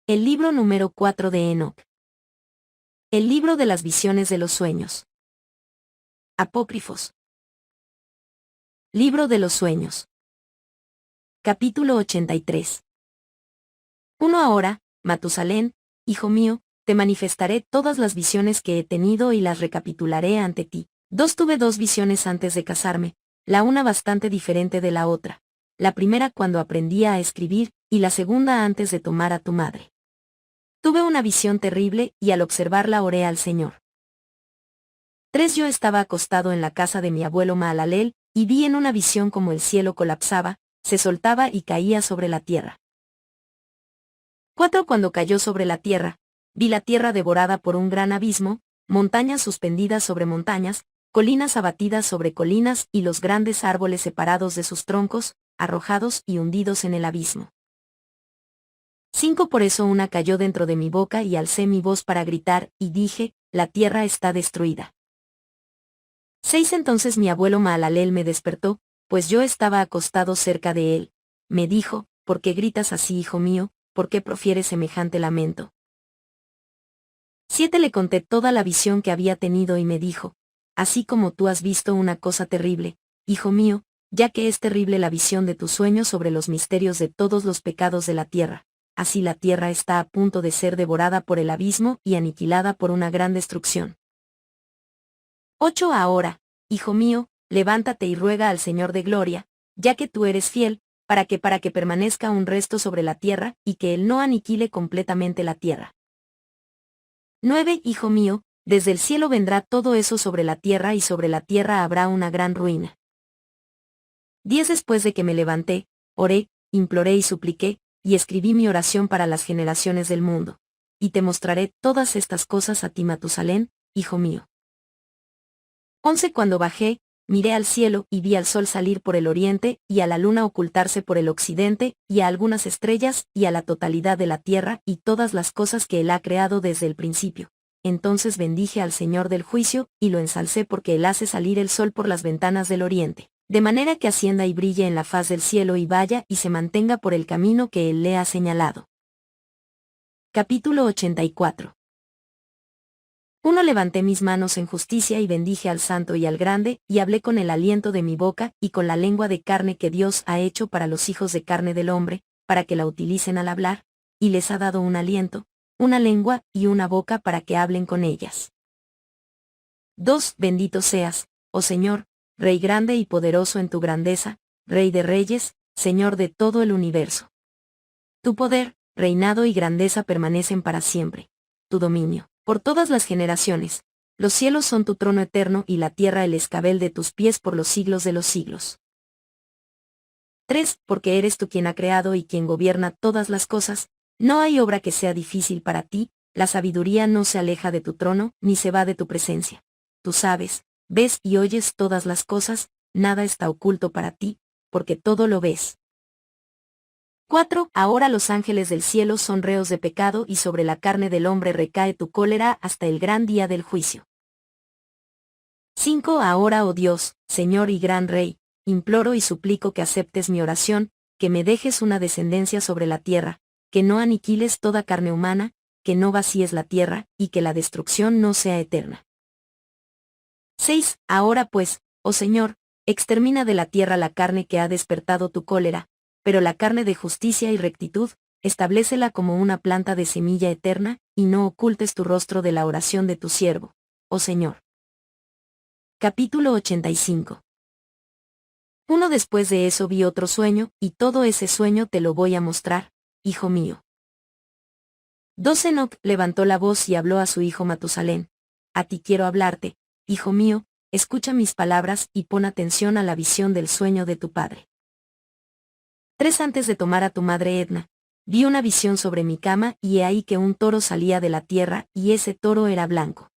El libro número 4 de Enoc. El libro de las visiones de los sueños. Apócrifos. Libro de los sueños. Capítulo 83. 1 Ahora, Matusalén, hijo mío, te manifestaré todas las visiones que he tenido y las recapitularé ante ti. 2 Tuve 2 visiones antes de casarme, la una bastante diferente de la otra. La primera cuando aprendía a escribir, y la segunda antes de tomar a tu madre. Tuve una visión terrible, y al observarla oré al Señor. 3 Yo estaba acostado en la casa de mi abuelo Mahalalel, y vi en una visión como el cielo colapsaba, se soltaba y caía sobre la tierra. 4 Cuando cayó sobre la tierra, vi la tierra devorada por un gran abismo, montañas suspendidas sobre montañas, colinas abatidas sobre colinas y los grandes árboles separados de sus troncos, arrojados y hundidos en el abismo. 5 Por eso una cayó dentro de mi boca y alcé mi voz para gritar, y dije, la tierra está destruida. 6 Entonces mi abuelo Mahalalel me despertó, pues yo estaba acostado cerca de él. Me dijo, ¿por qué gritas así, hijo mío? ¿Por qué profieres semejante lamento? 7 Le conté toda la visión que había tenido y me dijo, así como tú has visto una cosa terrible, hijo mío, ya que es terrible la visión de tu sueño sobre los misterios de todos los pecados de la tierra. Así la tierra está a punto de ser devorada por el abismo y aniquilada por una gran destrucción. 8 Ahora, hijo mío, levántate y ruega al Señor de gloria, ya que tú eres fiel, para que permanezca un resto sobre la tierra, y que Él no aniquile completamente la tierra. 9 Hijo mío, desde el cielo vendrá todo eso sobre la tierra y sobre la tierra habrá una gran ruina. 10 Después de que me levanté, oré, imploré y supliqué, y escribí mi oración para las generaciones del mundo. Y te mostraré todas estas cosas a ti Matusalén, hijo mío. 11 Cuando bajé, miré al cielo y vi al sol salir por el oriente, y a la luna ocultarse por el occidente, y a algunas estrellas, y a la totalidad de la tierra y todas las cosas que Él ha creado desde el principio. Entonces bendije al Señor del juicio, y lo ensalcé porque Él hace salir el sol por las ventanas del oriente, de manera que ascienda y brille en la faz del cielo y vaya y se mantenga por el camino que Él le ha señalado. Capítulo 84. 1 Levanté mis manos en justicia y bendije al Santo y al Grande, y hablé con el aliento de mi boca y con la lengua de carne que Dios ha hecho para los hijos de carne del hombre, para que la utilicen al hablar, y les ha dado un aliento, una lengua y una boca para que hablen con ellas. 2 Bendito seas, oh Señor, Rey grande y poderoso en tu grandeza, Rey de reyes, Señor de todo el universo. Tu poder, reinado y grandeza permanecen para siempre. Tu dominio por todas las generaciones. Los cielos son tu trono eterno y la tierra el escabel de tus pies por los siglos de los siglos. 3 Porque eres tú quien ha creado y quien gobierna todas las cosas, no hay obra que sea difícil para ti, la sabiduría no se aleja de tu trono, ni se va de tu presencia. Tú sabes, ves y oyes todas las cosas, nada está oculto para ti, porque todo lo ves. 4 Ahora los ángeles del cielo son reos de pecado y sobre la carne del hombre recae tu cólera hasta el gran día del juicio. 5 Ahora, oh Dios, Señor y gran Rey, imploro y suplico que aceptes mi oración, que me dejes una descendencia sobre la tierra, que no aniquiles toda carne humana, que no vacíes la tierra, y que la destrucción no sea eterna. 6 Ahora pues, oh Señor, extermina de la tierra la carne que ha despertado tu cólera, pero la carne de justicia y rectitud, establécela como una planta de semilla eterna, y no ocultes tu rostro de la oración de tu siervo, oh Señor. Capítulo 85. 1 Después de eso vi otro sueño, y todo ese sueño te lo voy a mostrar, hijo mío. 2 Enoc levantó la voz y habló a su hijo Matusalén. A ti quiero hablarte, hijo mío, escucha mis palabras y pon atención a la visión del sueño de tu padre. 3 Antes de tomar a tu madre Edna, vi una visión sobre mi cama y he ahí que un toro salía de la tierra y ese toro era blanco.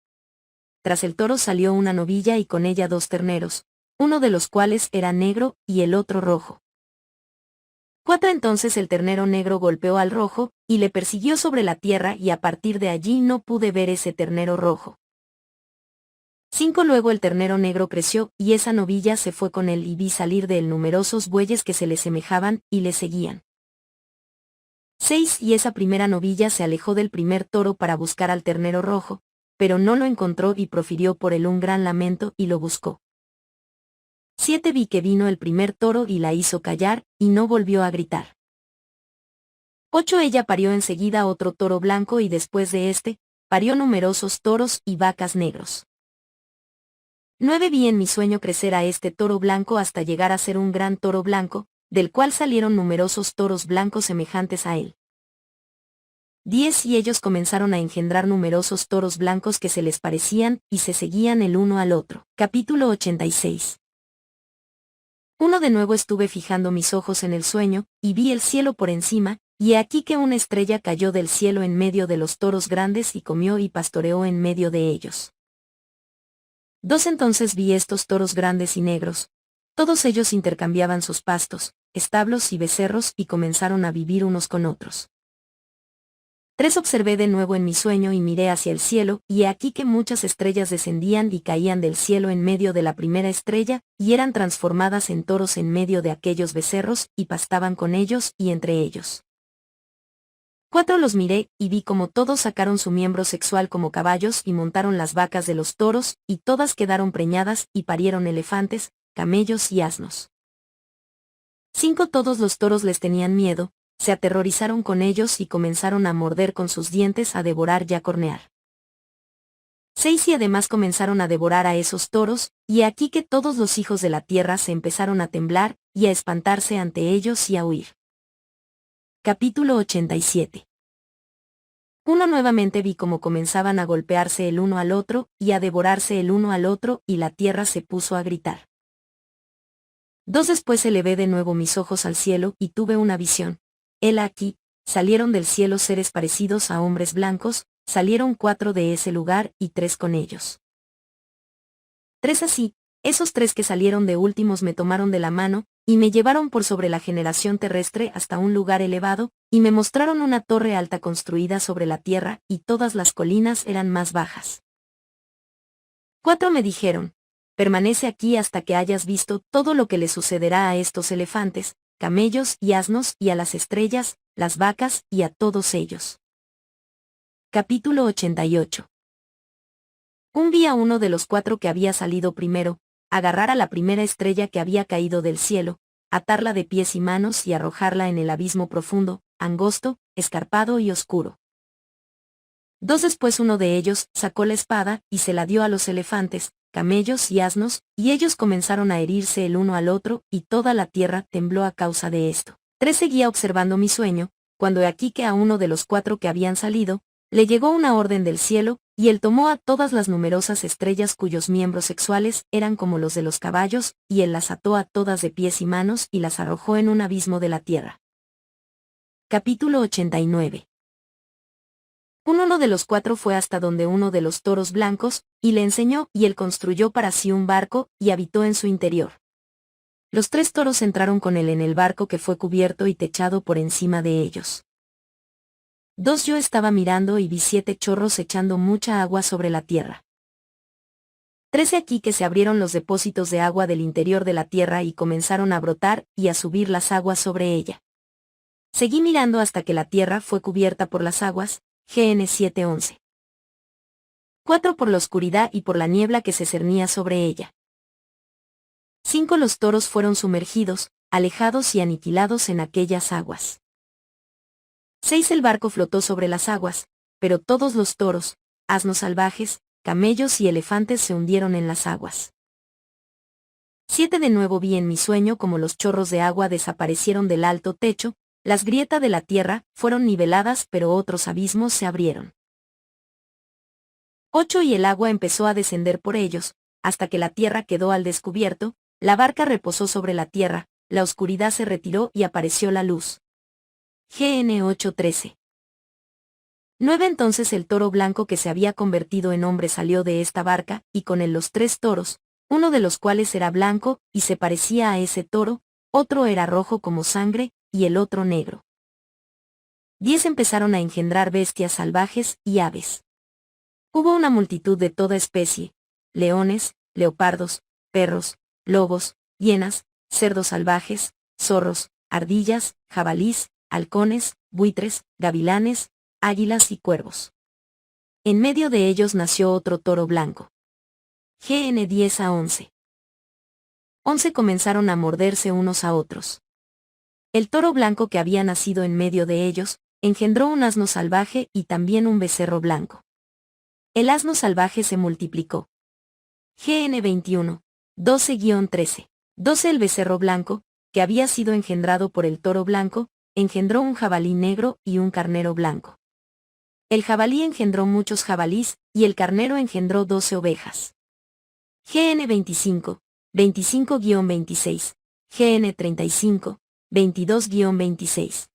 Tras el toro salió una novilla y con ella 2 terneros, uno de los cuales era negro y el otro rojo. 4 Entonces el ternero negro golpeó al rojo, y le persiguió sobre la tierra y a partir de allí no pude ver ese ternero rojo. 5 Luego el ternero negro creció, y esa novilla se fue con él y vi salir de él numerosos bueyes que se le semejaban, y le seguían. 6 Y esa primera novilla se alejó del primer toro para buscar al ternero rojo, pero no lo encontró y profirió por él un gran lamento y lo buscó. 7 Vi que vino el primer toro y la hizo callar, y no volvió a gritar. 8 Ella parió enseguida otro toro blanco y después de este, parió numerosos toros y vacas negros. 9 Vi en mi sueño crecer a este toro blanco hasta llegar a ser un gran toro blanco, del cual salieron numerosos toros blancos semejantes a él. 10 Y ellos comenzaron a engendrar numerosos toros blancos que se les parecían y se seguían el uno al otro. Capítulo 86. Uno de nuevo estuve fijando mis ojos en el sueño, y vi el cielo por encima, y he aquí que una estrella cayó del cielo en medio de los toros grandes y comió y pastoreó en medio de ellos. 2 Entonces vi estos toros grandes y negros. Todos ellos intercambiaban sus pastos, establos y becerros y comenzaron a vivir unos con otros. 3 Observé de nuevo en mi sueño y miré hacia el cielo, y he aquí que muchas estrellas descendían y caían del cielo en medio de la primera estrella, y eran transformadas en toros en medio de aquellos becerros, y pastaban con ellos y entre ellos. 4 Los miré, y vi como todos sacaron su miembro sexual como caballos y montaron las vacas de los toros, y todas quedaron preñadas y parieron elefantes, camellos y asnos. 5 Todos los toros les tenían miedo, se aterrorizaron con ellos y comenzaron a morder con sus dientes, a devorar y a cornear. 6 Y además comenzaron a devorar a esos toros, y he aquí que todos los hijos de la tierra se empezaron a temblar, y a espantarse ante ellos y a huir. Capítulo 87. 1 Nuevamente vi cómo comenzaban a golpearse el uno al otro, y a devorarse el uno al otro, y la tierra se puso a gritar. 2 Después elevé de nuevo mis ojos al cielo, y tuve una visión. Hela aquí, salieron del cielo seres parecidos a hombres blancos, salieron 4 de ese lugar y 3 con ellos. 3 Así, esos 3 que salieron de últimos me tomaron de la mano, y me llevaron por sobre la generación terrestre hasta un lugar elevado, y me mostraron una torre alta construida sobre la tierra, y todas las colinas eran más bajas. 4 Me dijeron, permanece aquí hasta que hayas visto todo lo que le sucederá a estos elefantes, camellos y asnos y a las estrellas, las vacas y a todos ellos. Capítulo 88. Vi a uno de los 4 que había salido primero, agarrar a la primera estrella que había caído del cielo, atarla de pies y manos y arrojarla en el abismo profundo, angosto, escarpado y oscuro. 2 Después uno de ellos sacó la espada y se la dio a los elefantes, camellos y asnos, y ellos comenzaron a herirse el uno al otro, y toda la tierra tembló a causa de esto. 3 Seguía observando mi sueño, cuando he aquí que a uno de los 4 que habían salido, le llegó una orden del cielo, y él tomó a todas las numerosas estrellas cuyos miembros sexuales eran como los de los caballos, y él las ató a todas de pies y manos y las arrojó en un abismo de la tierra. Capítulo 89. Uno de los 4 fue hasta donde uno de los toros blancos, y le enseñó, y él construyó para sí un barco, y habitó en su interior. Los 3 toros entraron con él en el barco que fue cubierto y techado por encima de ellos. 2 Yo estaba mirando y vi 7 chorros echando mucha agua sobre la tierra. 3 Aquí que se abrieron los depósitos de agua del interior de la tierra y comenzaron a brotar y a subir las aguas sobre ella. Seguí mirando hasta que la tierra fue cubierta por las aguas, GN 7:11. 4 Por la oscuridad y por la niebla que se cernía sobre ella. 5 Los toros fueron sumergidos, alejados y aniquilados en aquellas aguas. 6 El barco flotó sobre las aguas, pero todos los toros, asnos salvajes, camellos y elefantes se hundieron en las aguas. 7 De nuevo vi en mi sueño como los chorros de agua desaparecieron del alto techo, las grietas de la tierra fueron niveladas pero otros abismos se abrieron. 8 Y el agua empezó a descender por ellos, hasta que la tierra quedó al descubierto, la barca reposó sobre la tierra, la oscuridad se retiró y apareció la luz. GN 8:13. 9 Entonces el toro blanco que se había convertido en hombre salió de esta barca, y con él los 3 toros, uno de los cuales era blanco, y se parecía a ese toro, otro era rojo como sangre, y el otro negro. 10 Empezaron a engendrar bestias salvajes y aves. Hubo una multitud de toda especie, leones, leopardos, perros, lobos, hienas, cerdos salvajes, zorros, ardillas, jabalís, halcones, buitres, gavilanes, águilas y cuervos. En medio de ellos nació otro toro blanco. GN 10 a 11. 11 comenzaron a morderse unos a otros. El toro blanco que había nacido en medio de ellos, engendró un asno salvaje y también un becerro blanco. El asno salvaje se multiplicó. GN 21, 12-13. 12 El becerro blanco, que había sido engendrado por el toro blanco, engendró un jabalí negro y un carnero blanco. El jabalí engendró muchos jabalís, y el carnero engendró 12 ovejas. GN 25, 25-26. GN 35, 22-26.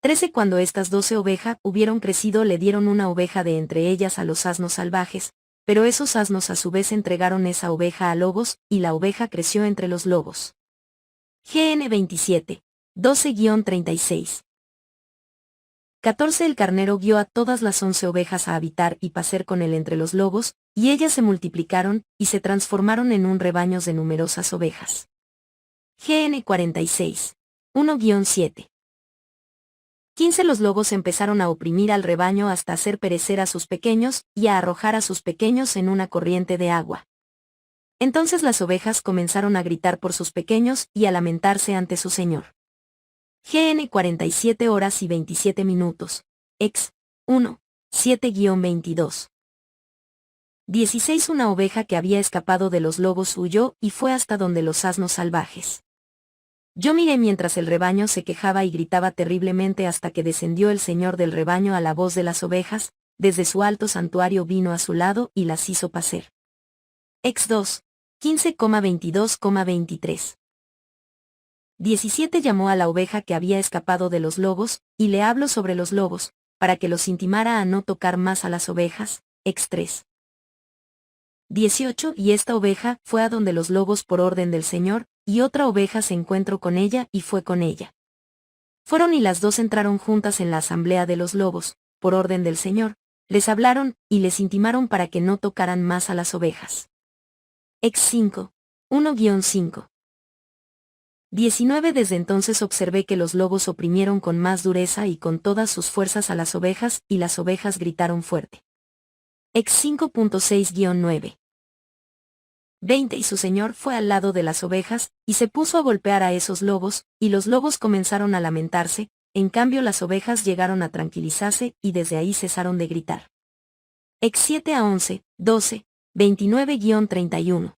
13 Cuando estas 12 ovejas hubieron crecido le dieron una oveja de entre ellas a los asnos salvajes, pero esos asnos a su vez entregaron esa oveja a lobos, y la oveja creció entre los lobos. GN 27, 12-36. 14 El carnero guió a todas las 11 ovejas a habitar y pacer con él entre los lobos, y ellas se multiplicaron, y se transformaron en un rebaño de numerosas ovejas. GN 46, 1-7. 15 Los lobos empezaron a oprimir al rebaño hasta hacer perecer a sus pequeños, y a arrojar a sus pequeños en una corriente de agua. Entonces las ovejas comenzaron a gritar por sus pequeños y a lamentarse ante su señor. GN 47 horas y 27 minutos. Ex. 1. 7-22. 16 Una oveja que había escapado de los lobos huyó y fue hasta donde los asnos salvajes. Yo miré mientras el rebaño se quejaba y gritaba terriblemente hasta que descendió el señor del rebaño a la voz de las ovejas, desde su alto santuario vino a su lado y las hizo pacer. Ex 2. 15,22,23. 17 Llamó a la oveja que había escapado de los lobos, y le habló sobre los lobos, para que los intimara a no tocar más a las ovejas. Ex 3. 18 Y esta oveja fue a donde los lobos por orden del Señor, y otra oveja se encontró con ella y fue con ella. Fueron y las dos entraron juntas en la asamblea de los lobos, por orden del Señor, les hablaron, y les intimaron para que no tocaran más a las ovejas. Ex 5. 1-5. 19 Desde entonces observé que los lobos oprimieron con más dureza y con todas sus fuerzas a las ovejas, y las ovejas gritaron fuerte. Ex 5.6-9. 20 Y su señor fue al lado de las ovejas, y se puso a golpear a esos lobos, y los lobos comenzaron a lamentarse, en cambio las ovejas llegaron a tranquilizarse, y desde ahí cesaron de gritar. Ex 7-11, 12, 29-31.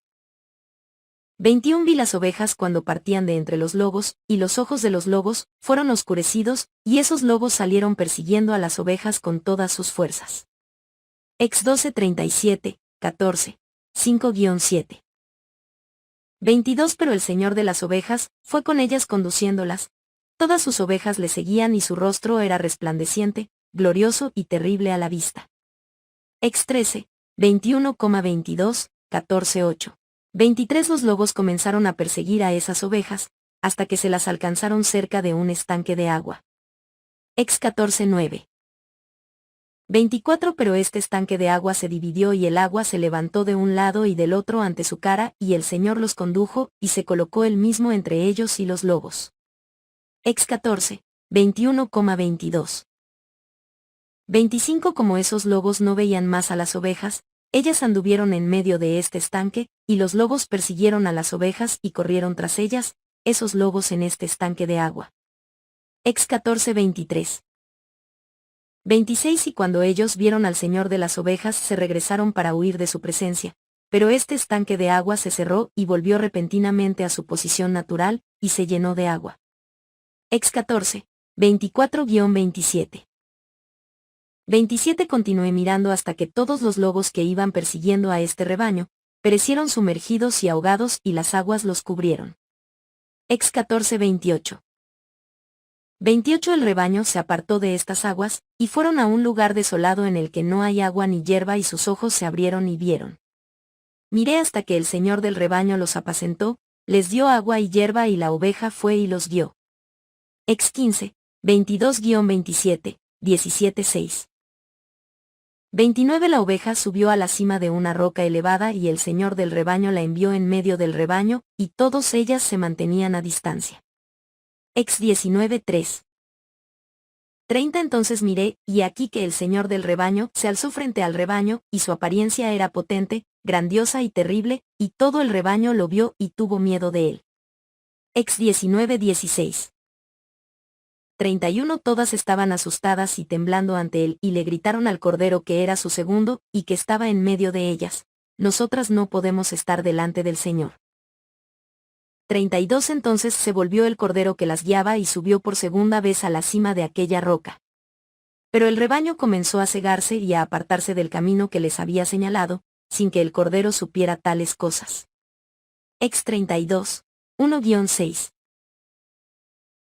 21 Vi las ovejas cuando partían de entre los lobos, y los ojos de los lobos fueron oscurecidos, y esos lobos salieron persiguiendo a las ovejas con todas sus fuerzas. Ex 12:37, 14, 5-7. 22 Pero el señor de las ovejas fue con ellas conduciéndolas. Todas sus ovejas le seguían y su rostro era resplandeciente, glorioso y terrible a la vista. Ex 13, 21,22, 14-8. 23 Los lobos comenzaron a perseguir a esas ovejas, hasta que se las alcanzaron cerca de un estanque de agua. Ex 14:9. 24 Pero este estanque de agua se dividió y el agua se levantó de un lado y del otro ante su cara, y el Señor los condujo, y se colocó él mismo entre ellos y los lobos. Ex 14, 21,22. 25 Como esos lobos no veían más a las ovejas, ellas anduvieron en medio de este estanque, y los lobos persiguieron a las ovejas y corrieron tras ellas, esos lobos en este estanque de agua. Ex 14:23. 26 Y cuando ellos vieron al Señor de las ovejas se regresaron para huir de su presencia, pero este estanque de agua se cerró y volvió repentinamente a su posición natural, y se llenó de agua. Ex 14, 24-27. 27 Continué mirando hasta que todos los lobos que iban persiguiendo a este rebaño, perecieron sumergidos y ahogados y las aguas los cubrieron. Ex 14:28. 28 El rebaño se apartó de estas aguas, y fueron a un lugar desolado en el que no hay agua ni hierba y sus ojos se abrieron y vieron. Miré hasta que el Señor del rebaño los apacentó, les dio agua y hierba y la oveja fue y los guió. Ex 15, 22-27, 17-6. 29 La oveja subió a la cima de una roca elevada y el Señor del rebaño la envió en medio del rebaño, y todos ellas se mantenían a distancia. Ex 19:3. 30 Entonces miré, y aquí que el señor del rebaño se alzó frente al rebaño, y su apariencia era potente, grandiosa y terrible, y todo el rebaño lo vio y tuvo miedo de él. Ex 19:16. 31 Todas estaban asustadas y temblando ante él, y le gritaron al cordero que era su segundo, y que estaba en medio de ellas: nosotras no podemos estar delante del Señor. 32 Entonces se volvió el cordero que las guiaba y subió por segunda vez a la cima de aquella roca. Pero el rebaño comenzó a cegarse y a apartarse del camino que les había señalado, sin que el cordero supiera tales cosas. Ex 32. 1-6.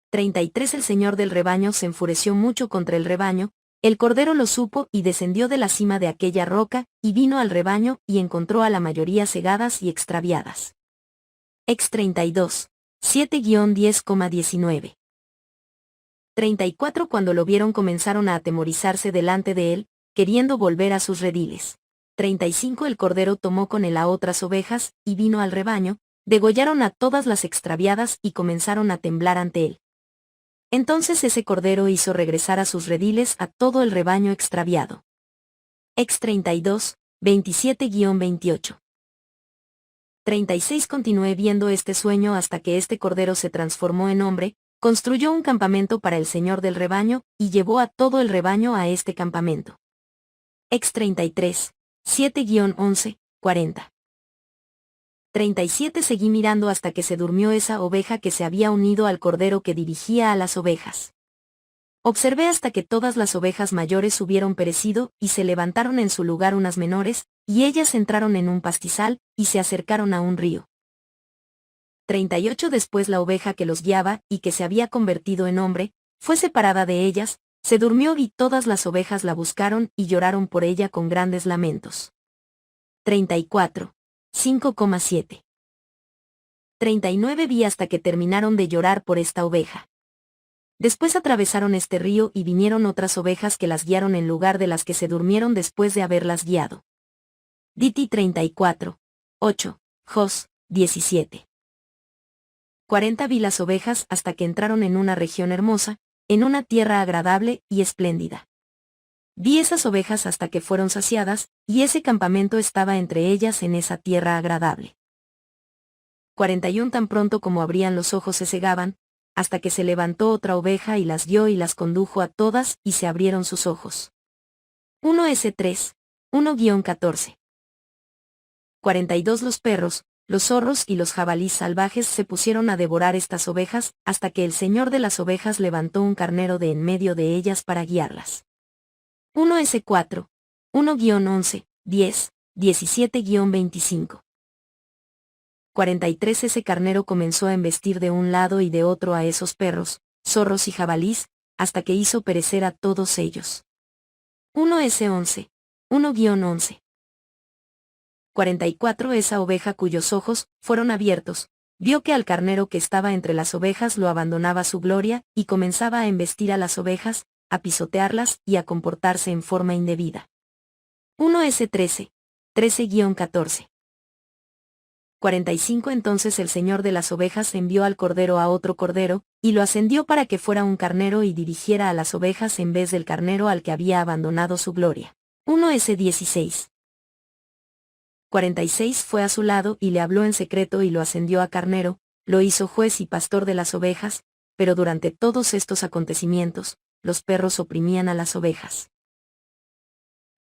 33 El señor del rebaño se enfureció mucho contra el rebaño, el cordero lo supo y descendió de la cima de aquella roca, y vino al rebaño y encontró a la mayoría cegadas y extraviadas. Ex 32. 7-10,19. 34 Cuando lo vieron comenzaron a atemorizarse delante de él, queriendo volver a sus rediles. 35 El cordero tomó con él a otras ovejas, y vino al rebaño, degollaron a todas las extraviadas y comenzaron a temblar ante él. Entonces ese cordero hizo regresar a sus rediles a todo el rebaño extraviado. Ex 32, 27-28. 36 Continué viendo este sueño hasta que este cordero se transformó en hombre, construyó un campamento para el señor del rebaño, y llevó a todo el rebaño a este campamento. Ex 33, 7-11, 40. 37 Seguí mirando hasta que se durmió esa oveja que se había unido al cordero que dirigía a las ovejas. Observé hasta que todas las ovejas mayores hubieron perecido, y se levantaron en su lugar unas menores, y ellas entraron en un pastizal, y se acercaron a un río. 38 Después la oveja que los guiaba, y que se había convertido en hombre, fue separada de ellas, se durmió y todas las ovejas la buscaron y lloraron por ella con grandes lamentos. 34. 5,7. 39 Vi hasta que terminaron de llorar por esta oveja. Después atravesaron este río y vinieron otras ovejas que las guiaron en lugar de las que se durmieron después de haberlas guiado. Diti 34. 8. Jos, 17. 40 Vi las ovejas hasta que entraron en una región hermosa, en una tierra agradable y espléndida. Vi esas ovejas hasta que fueron saciadas, y ese campamento estaba entre ellas en esa tierra agradable. 41 Tan pronto como abrían los ojos se cegaban, hasta que se levantó otra oveja y las guió y las condujo a todas y se abrieron sus ojos. 1S3, 1-14. 42 Los perros, los zorros y los jabalíes salvajes se pusieron a devorar estas ovejas, hasta que el señor de las ovejas levantó un carnero de en medio de ellas para guiarlas. 1S4, 1-11, 10, 17-25. 43 Ese carnero comenzó a embestir de un lado y de otro a esos perros, zorros y jabalís, hasta que hizo perecer a todos ellos. 1S11, 1-11. 44 Esa oveja cuyos ojos fueron abiertos, vio que al carnero que estaba entre las ovejas lo abandonaba su gloria, y comenzaba a embestir a las ovejas, a pisotearlas y a comportarse en forma indebida. 1S13, 13-14. 45 Entonces el señor de las ovejas envió al cordero a otro cordero, y lo ascendió para que fuera un carnero y dirigiera a las ovejas en vez del carnero al que había abandonado su gloria. 1S16. 46 Fue a su lado y le habló en secreto y lo ascendió a carnero, lo hizo juez y pastor de las ovejas, pero durante todos estos acontecimientos, los perros oprimían a las ovejas.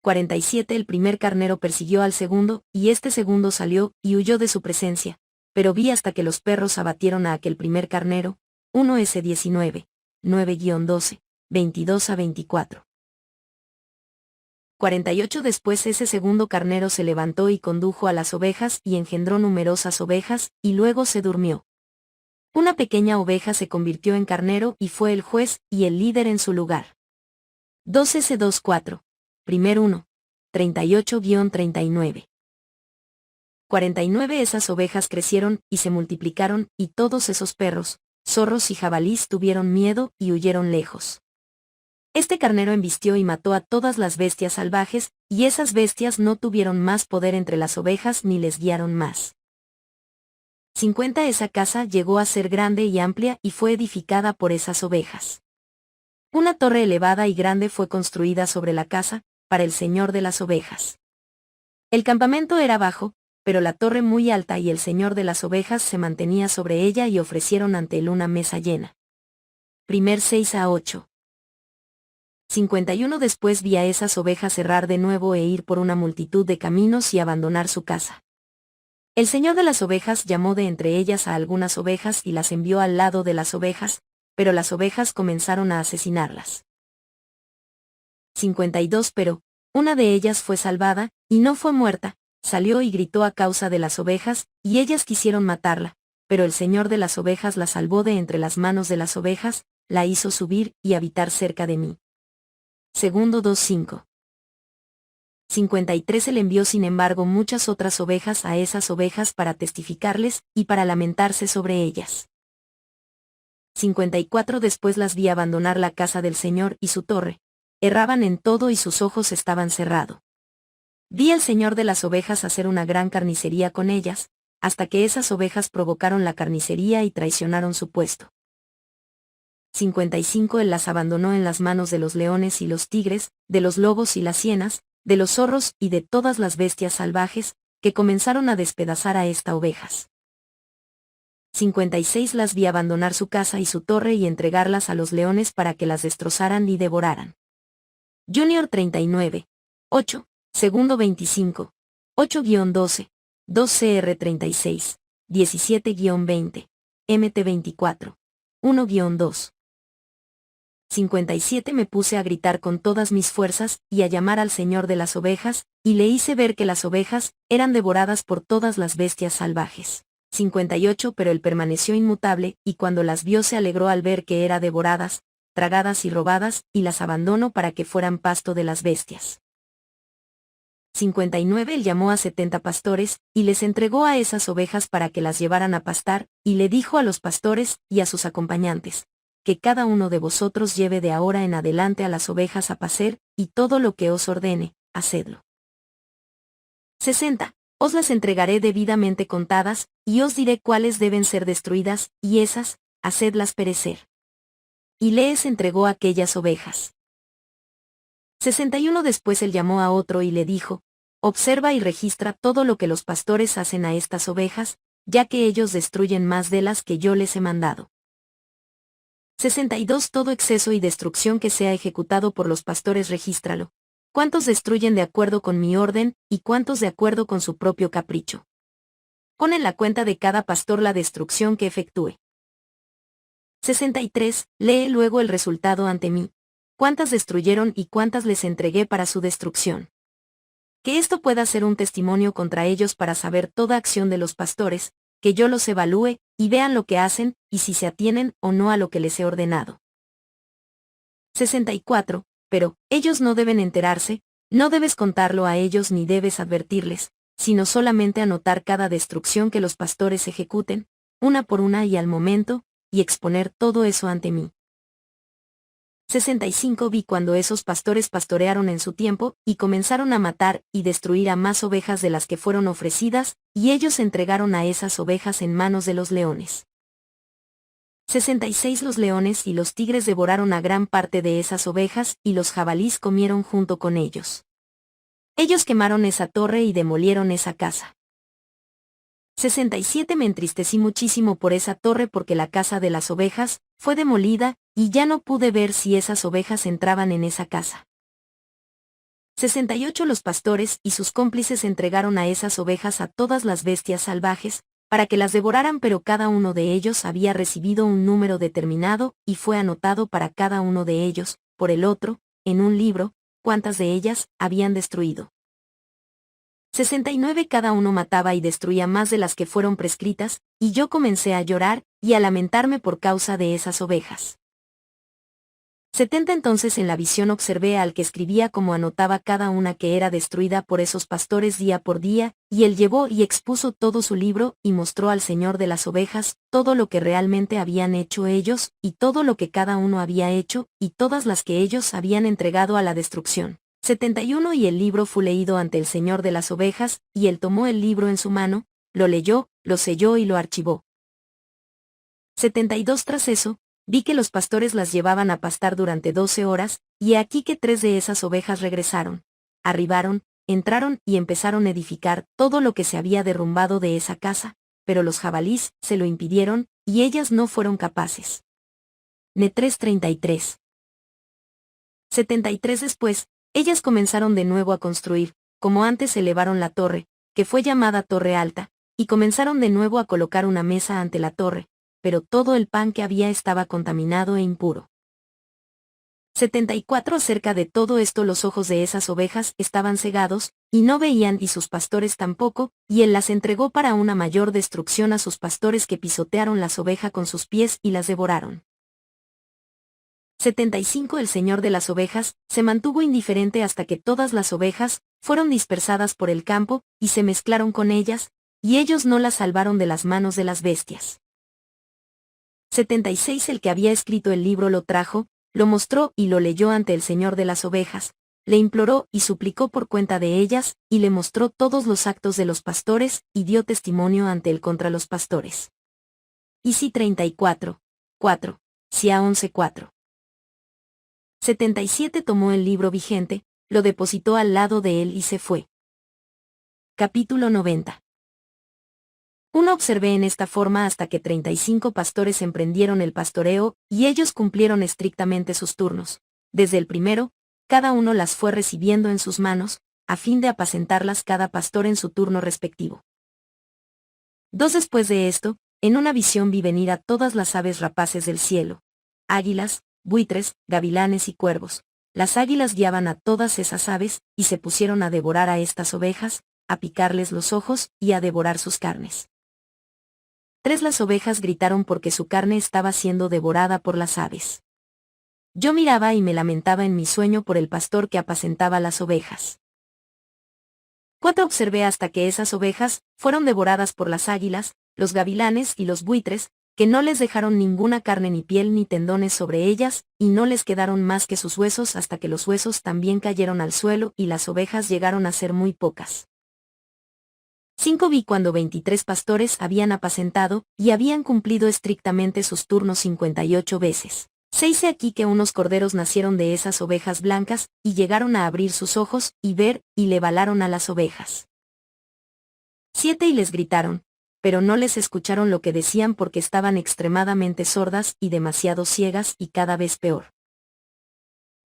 47 El primer carnero persiguió al segundo, y este segundo salió y huyó de su presencia, pero vi hasta que los perros abatieron a aquel primer carnero. 1S19, 9-12, 22-24. 48 Después ese segundo carnero se levantó y condujo a las ovejas y engendró numerosas ovejas, y luego se durmió. Una pequeña oveja se convirtió en carnero y fue el juez y el líder en su lugar. 2S24. Primer 1. 38-39. 49 Esas ovejas crecieron y se multiplicaron, y todos esos perros, zorros y jabalís tuvieron miedo y huyeron lejos. Este carnero embistió y mató a todas las bestias salvajes, y esas bestias no tuvieron más poder entre las ovejas ni les guiaron más. 50 Esa casa llegó a ser grande y amplia y fue edificada por esas ovejas. Una torre elevada y grande fue construida sobre la casa, para el señor de las ovejas. El campamento era bajo, pero la torre muy alta y el señor de las ovejas se mantenía sobre ella y ofrecieron ante él una mesa llena. Primer 6 a 8. 51 Después vi a esas ovejas errar de nuevo e ir por una multitud de caminos y abandonar su casa. El señor de las ovejas llamó de entre ellas a algunas ovejas y las envió al lado de las ovejas, pero las ovejas comenzaron a asesinarlas. 52 Pero una de ellas fue salvada, y no fue muerta, salió y gritó a causa de las ovejas, y ellas quisieron matarla, pero el señor de las ovejas la salvó de entre las manos de las ovejas, la hizo subir y habitar cerca de mí. Segundo 2:5. 53 Él envió sin embargo muchas otras ovejas a esas ovejas para testificarles, y para lamentarse sobre ellas. 54 Después las vi abandonar la casa del Señor y su torre. Erraban en todo y sus ojos estaban cerrados. Vi al Señor de las ovejas hacer una gran carnicería con ellas, hasta que esas ovejas provocaron la carnicería y traicionaron su puesto. 55 Él las abandonó en las manos de los leones y los tigres, de los lobos y las hienas, de los zorros y de todas las bestias salvajes, que comenzaron a despedazar a estas ovejas. 56 Las vi abandonar su casa y su torre y entregarlas a los leones para que las destrozaran y devoraran. Junior 39. 8. Segundo 25. 8-12. 2CR 36. 17-20. MT 24. 1-2. 57 Me puse a gritar con todas mis fuerzas, y a llamar al Señor de las ovejas, y le hice ver que las ovejas eran devoradas por todas las bestias salvajes. 58 Pero él permaneció inmutable, y cuando las vio se alegró al ver que eran devoradas, tragadas y robadas, y las abandonó para que fueran pasto de las bestias. 59 Él llamó a 70 pastores, y les entregó a esas ovejas para que las llevaran a pastar, y le dijo a los pastores y a sus acompañantes, que cada uno de vosotros lleve de ahora en adelante a las ovejas a pacer, y todo lo que os ordene, hacedlo. 60 Os las entregaré debidamente contadas, y os diré cuáles deben ser destruidas, y esas, hacedlas perecer. Y les entregó aquellas ovejas. 61 Después él llamó a otro y le dijo, observa y registra todo lo que los pastores hacen a estas ovejas, ya que ellos destruyen más de las que yo les he mandado. 62 Todo exceso y destrucción que sea ejecutado por los pastores regístralo. ¿Cuántos destruyen de acuerdo con mi orden, y cuántos de acuerdo con su propio capricho? Pon en la cuenta de cada pastor la destrucción que efectúe. 63 Lee luego el resultado ante mí. ¿Cuántas destruyeron y cuántas les entregué para su destrucción? Que esto pueda ser un testimonio contra ellos para saber toda acción de los pastores, que yo los evalúe, y vean lo que hacen, y si se atienen o no a lo que les he ordenado. 64 Pero, ellos no deben enterarse, no debes contarlo a ellos ni debes advertirles, sino solamente anotar cada destrucción que los pastores ejecuten, una por una y al momento, y exponer todo eso ante mí. 65 Vi cuando esos pastores pastorearon en su tiempo, y comenzaron a matar y destruir a más ovejas de las que fueron ofrecidas, y ellos entregaron a esas ovejas en manos de los leones. 66 Los leones y los tigres devoraron a gran parte de esas ovejas, y los jabalís comieron junto con ellos. Ellos quemaron esa torre y demolieron esa casa. 67 Me entristecí muchísimo por esa torre porque la casa de las ovejas fue demolida, y ya no pude ver si esas ovejas entraban en esa casa. 68 Los pastores y sus cómplices entregaron a esas ovejas a todas las bestias salvajes, para que las devoraran, pero cada uno de ellos había recibido un número determinado, y fue anotado para cada uno de ellos, por el otro, en un libro, cuántas de ellas habían destruido. 69 Cada uno mataba y destruía más de las que fueron prescritas, y yo comencé a llorar, y a lamentarme por causa de esas ovejas. 70 Entonces en la visión observé al que escribía como anotaba cada una que era destruida por esos pastores día por día, y él llevó y expuso todo su libro, y mostró al Señor de las ovejas todo lo que realmente habían hecho ellos, y todo lo que cada uno había hecho, y todas las que ellos habían entregado a la destrucción. 71 Y el libro fue leído ante el Señor de las ovejas, y él tomó el libro en su mano, lo leyó, lo selló y lo archivó. 72 Tras eso, vi que los pastores las llevaban a pastar durante 12 horas, y he aquí que 3 de esas ovejas regresaron. Arribaron, entraron y empezaron a edificar todo lo que se había derrumbado de esa casa, pero los jabalís se lo impidieron, y ellas no fueron capaces. Ne 3:33. 73 Después, ellas comenzaron de nuevo a construir, como antes elevaron la torre, que fue llamada Torre Alta, y comenzaron de nuevo a colocar una mesa ante la torre, pero todo el pan que había estaba contaminado e impuro. 74 Acerca de todo esto los ojos de esas ovejas estaban cegados, y no veían y sus pastores tampoco, y él las entregó para una mayor destrucción a sus pastores que pisotearon las ovejas con sus pies y las devoraron. 75 El señor de las ovejas se mantuvo indiferente hasta que todas las ovejas fueron dispersadas por el campo, y se mezclaron con ellas, y ellos no las salvaron de las manos de las bestias. 76 El que había escrito el libro lo trajo, lo mostró y lo leyó ante el señor de las ovejas, le imploró y suplicó por cuenta de ellas, y le mostró todos los actos de los pastores, y dio testimonio ante él contra los pastores. Isi 34, 4, Sia 11:4. 77 Tomó el libro vigente, lo depositó al lado de él y se fue. Capítulo 90. Observé en esta forma hasta que 35 pastores emprendieron el pastoreo, y ellos cumplieron estrictamente sus turnos. Desde el primero, cada uno las fue recibiendo en sus manos, a fin de apacentarlas cada pastor en su turno respectivo. 2 Después de esto, en una visión vi venir a todas las aves rapaces del cielo, águilas, buitres, gavilanes y cuervos. Las águilas guiaban a todas esas aves, y se pusieron a devorar a estas ovejas, a picarles los ojos, y a devorar sus carnes. 3 Las ovejas gritaron porque su carne estaba siendo devorada por las aves. Yo miraba y me lamentaba en mi sueño por el pastor que apacentaba las ovejas. 4 Observé hasta que esas ovejas fueron devoradas por las águilas, los gavilanes y los buitres, que no les dejaron ninguna carne ni piel ni tendones sobre ellas, y no les quedaron más que sus huesos hasta que los huesos también cayeron al suelo y las ovejas llegaron a ser muy pocas. 5 Vi cuando 23 pastores habían apacentado, y habían cumplido estrictamente sus turnos 58 veces. 6 He aquí que unos corderos nacieron de esas ovejas blancas, y llegaron a abrir sus ojos, y ver, y le balaron a las ovejas. 7 Y les gritaron, pero no les escucharon lo que decían porque estaban extremadamente sordas y demasiado ciegas y cada vez peor.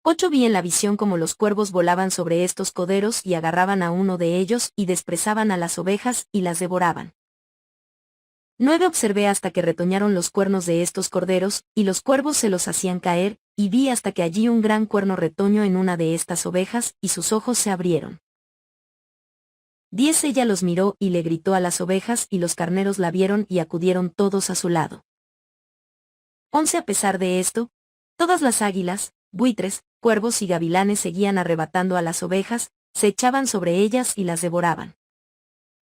8 Vi en la visión como los cuervos volaban sobre estos corderos y agarraban a uno de ellos y desprezaban a las ovejas y las devoraban. 9 Observé hasta que retoñaron los cuernos de estos corderos, y los cuervos se los hacían caer, y vi hasta que allí un gran cuerno retoñó en una de estas ovejas, y sus ojos se abrieron. 10 Ella los miró y le gritó a las ovejas, y los carneros la vieron y acudieron todos a su lado. 11 A pesar de esto, todas las águilas, buitres, cuervos y gavilanes seguían arrebatando a las ovejas, se echaban sobre ellas y las devoraban.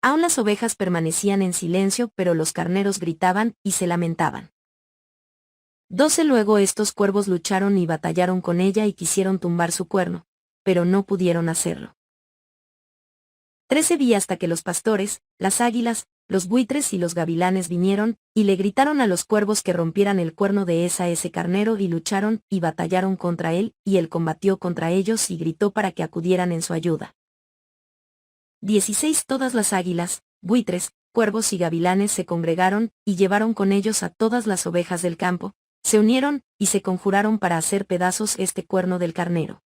Aún las ovejas permanecían en silencio, pero los carneros gritaban y se lamentaban. 12 Luego estos cuervos lucharon y batallaron con ella y quisieron tumbar su cuerno, pero no pudieron hacerlo. 13 Vi hasta que los pastores, las águilas, los buitres y los gavilanes vinieron, y le gritaron a los cuervos que rompieran el cuerno de ese carnero y lucharon y batallaron contra él, y él combatió contra ellos y gritó para que acudieran en su ayuda. 16 Todas las águilas, buitres, cuervos y gavilanes se congregaron, y llevaron con ellos a todas las ovejas del campo, se unieron, y se conjuraron para hacer pedazos este cuerno del carnero.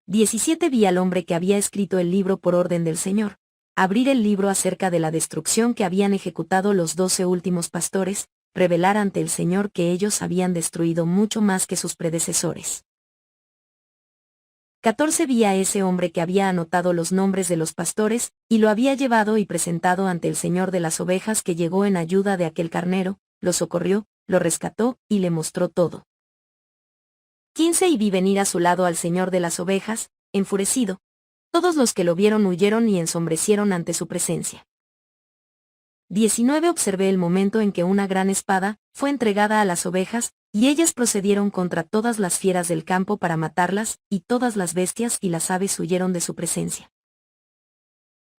17 Vi al hombre que había escrito el libro por orden del Señor, abrir el libro acerca de la destrucción que habían ejecutado los 12 últimos pastores, revelar ante el Señor que ellos habían destruido mucho más que sus predecesores. 14 Vi a ese hombre que había anotado los nombres de los pastores, y lo había llevado y presentado ante el Señor de las ovejas que llegó en ayuda de aquel carnero, lo socorrió, lo rescató, y le mostró todo. 15 Y vi venir a su lado al Señor de las ovejas, enfurecido. Todos los que lo vieron huyeron y ensombrecieron ante su presencia. 19 Observé el momento en que una gran espada fue entregada a las ovejas, y ellas procedieron contra todas las fieras del campo para matarlas, y todas las bestias y las aves huyeron de su presencia.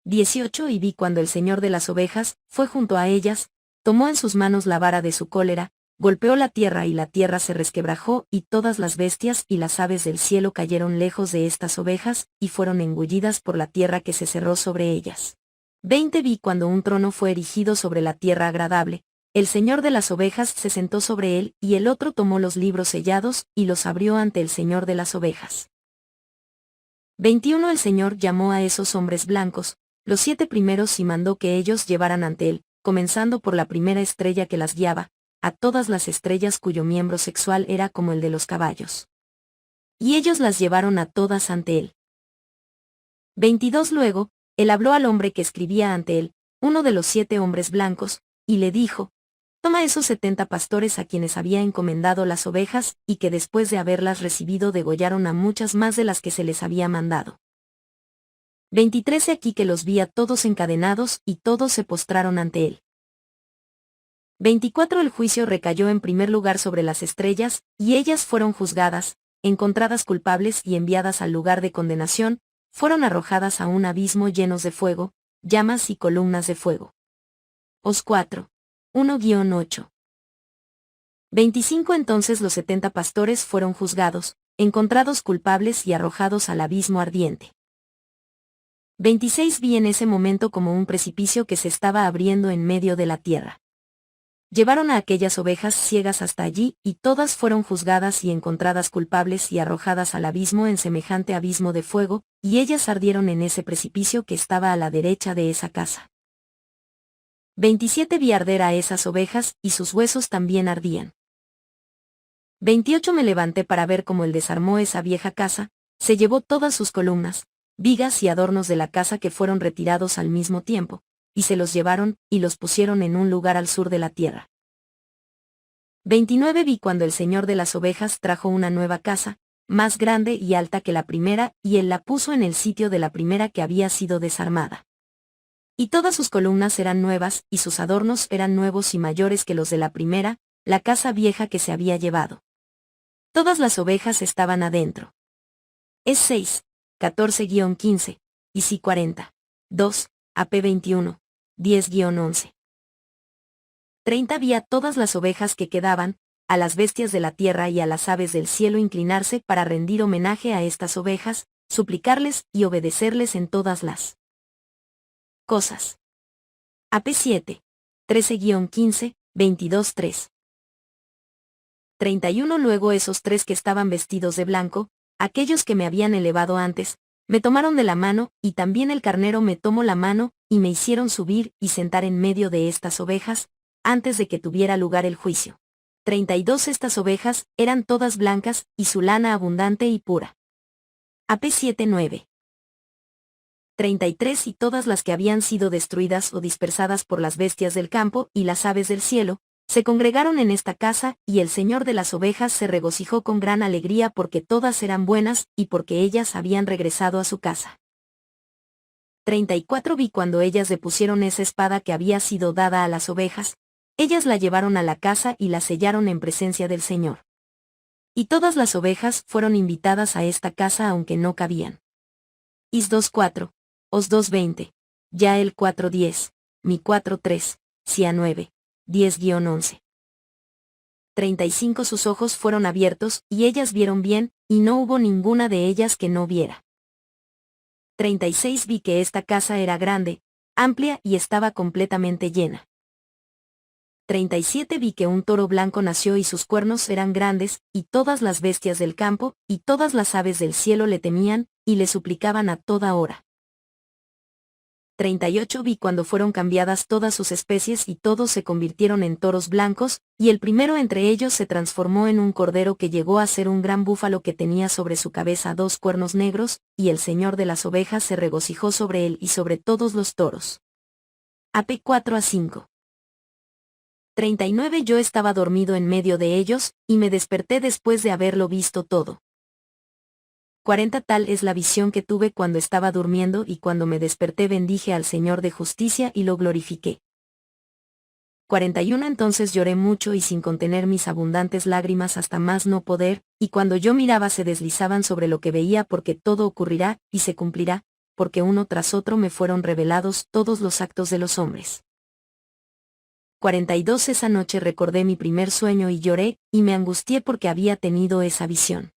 18 Y vi cuando el señor de las ovejas fue junto a ellas, tomó en sus manos la vara de su cólera, golpeó la tierra y la tierra se resquebrajó y todas las bestias y las aves del cielo cayeron lejos de estas ovejas y fueron engullidas por la tierra que se cerró sobre ellas. 20 Vi cuando un trono fue erigido sobre la tierra agradable, el señor de las ovejas se sentó sobre él y el otro tomó los libros sellados y los abrió ante el señor de las ovejas. 21 El señor llamó a esos hombres blancos, los 7 primeros y mandó que ellos llevaran ante él, comenzando por la primera estrella que las guiaba, a todas las estrellas cuyo miembro sexual era como el de los caballos. Y ellos las llevaron a todas ante él. 22 Luego, él habló al hombre que escribía ante él, uno de los 7 hombres blancos, y le dijo: Toma esos 70 pastores a quienes había encomendado las ovejas, y que después de haberlas recibido degollaron a muchas más de las que se les había mandado. 23 Aquí que los vi a todos encadenados, y todos se postraron ante él. 24 El juicio recayó en primer lugar sobre las estrellas, y ellas fueron juzgadas, encontradas culpables y enviadas al lugar de condenación, fueron arrojadas a un abismo llenos de fuego, llamas y columnas de fuego. Os 4. 1-8. 25 Entonces los 70 pastores fueron juzgados, encontrados culpables y arrojados al abismo ardiente. 26 Vi en ese momento como un precipicio que se estaba abriendo en medio de la tierra. Llevaron a aquellas ovejas ciegas hasta allí, y todas fueron juzgadas y encontradas culpables y arrojadas al abismo en semejante abismo de fuego, y ellas ardieron en ese precipicio que estaba a la derecha de esa casa. 27 Vi arder a esas ovejas, y sus huesos también ardían. 28 Me levanté para ver cómo él desarmó esa vieja casa, se llevó todas sus columnas, vigas y adornos de la casa que fueron retirados al mismo tiempo, y se los llevaron, y los pusieron en un lugar al sur de la tierra. 29 Vi cuando el señor de las ovejas trajo una nueva casa, más grande y alta que la primera, y él la puso en el sitio de la primera que había sido desarmada. Y todas sus columnas eran nuevas, y sus adornos eran nuevos y mayores que los de la primera, la casa vieja que se había llevado. Todas las ovejas estaban adentro. Es 6, 14-15, y si 40. 2, AP 21, 10-11. 30 Vi a todas las ovejas que quedaban, a las bestias de la tierra y a las aves del cielo inclinarse para rendir homenaje a estas ovejas, suplicarles y obedecerles en todas las cosas. AP 7, 13-15, 22-3. 31 Luego esos 3 que estaban vestidos de blanco, aquellos que me habían elevado antes, me tomaron de la mano, y también el carnero me tomó la mano, y me hicieron subir y sentar en medio de estas ovejas, antes de que tuviera lugar el juicio. 32 Estas ovejas eran todas blancas, y su lana abundante y pura. AP 7-9. 33 Y todas las que habían sido destruidas o dispersadas por las bestias del campo y las aves del cielo, se congregaron en esta casa, y el señor de las ovejas se regocijó con gran alegría porque todas eran buenas, y porque ellas habían regresado a su casa. 34 Vi cuando ellas depusieron esa espada que había sido dada a las ovejas, ellas la llevaron a la casa y la sellaron en presencia del Señor. Y todas las ovejas fueron invitadas a esta casa aunque no cabían. Is 2:4, Os 2:20, Yael 4:10, Mi 4:3, Sia 9, 10-11. 35 Sus ojos fueron abiertos, y ellas vieron bien, y no hubo ninguna de ellas que no viera. 36 Vi que esta casa era grande, amplia y estaba completamente llena. 37 Vi que un toro blanco nació y sus cuernos eran grandes, y todas las bestias del campo, y todas las aves del cielo le temían, y le suplicaban a toda hora. 38 Vi cuando fueron cambiadas todas sus especies y todos se convirtieron en toros blancos, y el primero entre ellos se transformó en un cordero que llegó a ser un gran búfalo que tenía sobre su cabeza 2 cuernos negros, y el señor de las ovejas se regocijó sobre él y sobre todos los toros. AP 4-5. 39 Yo estaba dormido en medio de ellos, y me desperté después de haberlo visto todo. 40 Tal es la visión que tuve cuando estaba durmiendo, y cuando me desperté bendije al Señor de justicia y lo glorifiqué. 41 Entonces lloré mucho y sin contener mis abundantes lágrimas hasta más no poder, y cuando yo miraba se deslizaban sobre lo que veía porque todo ocurrirá, y se cumplirá, porque uno tras otro me fueron revelados todos los actos de los hombres. 42 Esa noche recordé mi primer sueño y lloré, y me angustié porque había tenido esa visión.